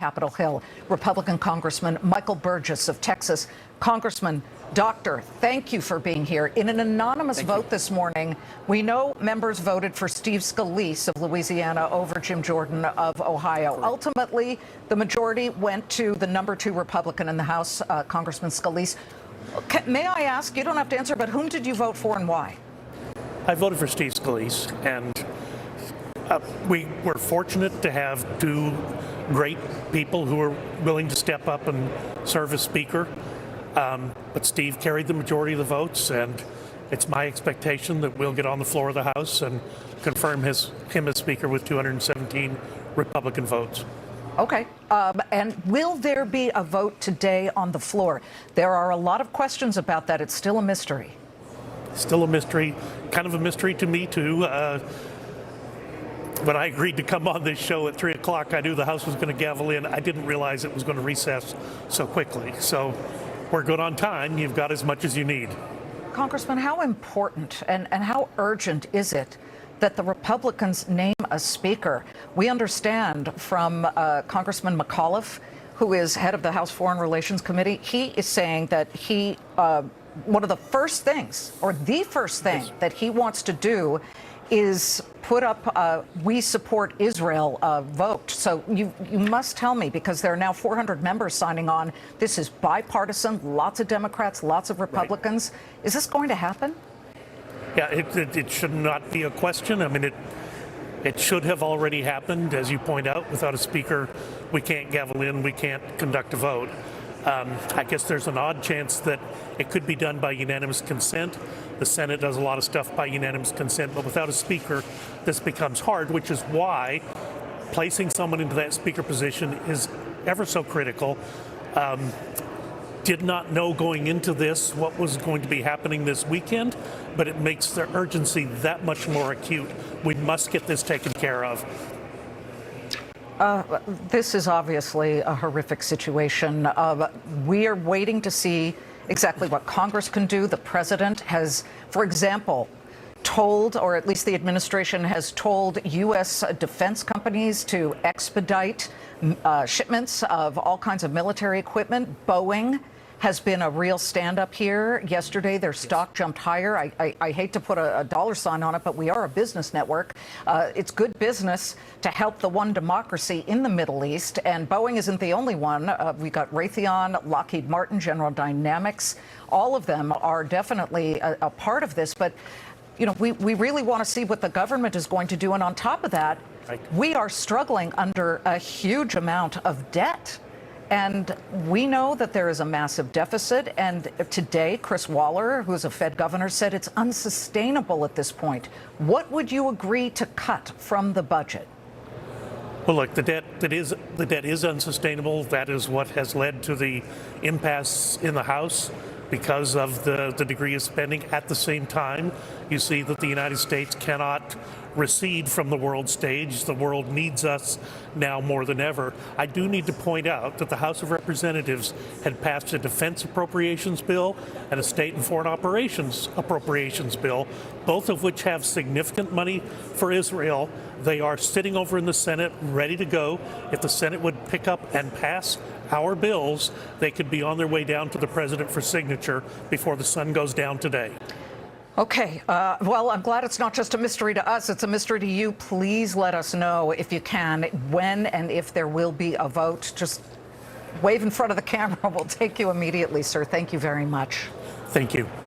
Capitol Hill, Republican Congressman Michael Burgess of Texas. Congressman, Doctor, thank you for being here. In an anonymous vote this morning, we know members voted for Steve Scalise of Louisiana over Jim Jordan of Ohio. Correct. Ultimately, the majority went to the number 2 Republican in the House, Congressman Scalise. May I ask, you don't have to answer, but whom did you vote for and why? I voted for Steve Scalise, and we were fortunate to have 2 great people who were willing to step up and serve as Speaker. But Steve carried the majority of the votes, and it's my expectation that we'll get on the floor of the House and confirm him as Speaker with 217 Republican votes. Okay. And will there be a vote today on the floor? There are a lot of questions about that. It's still a mystery. Still a mystery, kind of a mystery to me, too. When I agreed to come on this show at 3 o'clock, I knew the House was going to gavel in. I didn't realize it was going to recess so quickly. So we're good on time. You've got as much as you need. Congressman, how important and how urgent is it that the Republicans name a speaker? We understand from Congressman McAuliffe, who is head of the House Foreign Relations Committee, he is saying that one of the first things, or the first thing that he wants to do is put up a "We Support Israel" vote. So you must tell me, because there are now 400 members signing on. This is bipartisan, lots of Democrats, lots of Republicans. Right. Is this going to happen? Yeah, it should not be a question. I mean, it should have already happened. As you point out, without a speaker, we can't gavel in, we can't conduct a vote. I guess there's an odd chance that it could be done by unanimous consent. The Senate does a lot of stuff by unanimous consent, but without a speaker, this becomes hard, which is why placing someone into that speaker position is ever so critical. Did not know going into this what was going to be happening this weekend, but it makes the urgency that much more acute. We must get this taken care of. This is obviously a horrific situation. We are waiting to see exactly what Congress can do. The president has, for example, told, or at least the administration has told U.S. defense companies to expedite shipments of all kinds of military equipment. Boeing has been a real stand-up here. Yesterday, their stock jumped higher. I hate to put a dollar sign on it, but we are a business network. It's good business to help the one democracy in the Middle East, and Boeing isn't the only one. We got Raytheon, Lockheed Martin, General Dynamics. All of them are definitely a part of this, but you know, we really want to see what the government is going to do, and on top of that, we are struggling under a huge amount of debt. And we know that there is a massive deficit. And today, Chris Waller, who's a Fed governor, said it's unsustainable at this point. What would you agree to cut from the budget? Well, look, the debt is unsustainable. That is what has led to the impasse in the House because of the degree of spending. At the same time, you see that the United States cannot recede from the world stage. The world needs us now more than ever. I do need to point out that the House of Representatives had passed a defense appropriations bill and a state and foreign operations appropriations bill, both of which have significant money for Israel. They are sitting over in the Senate ready to go. If the Senate would pick up and pass our bills, they could be on their way down to the president for signature before the sun goes down today. Okay. Well, I'm glad it's not just a mystery to us. It's a mystery to you. Please let us know, if you can, when and if there will be a vote. Just wave in front of the camera. We'll take you immediately, sir. Thank you very much. Thank you.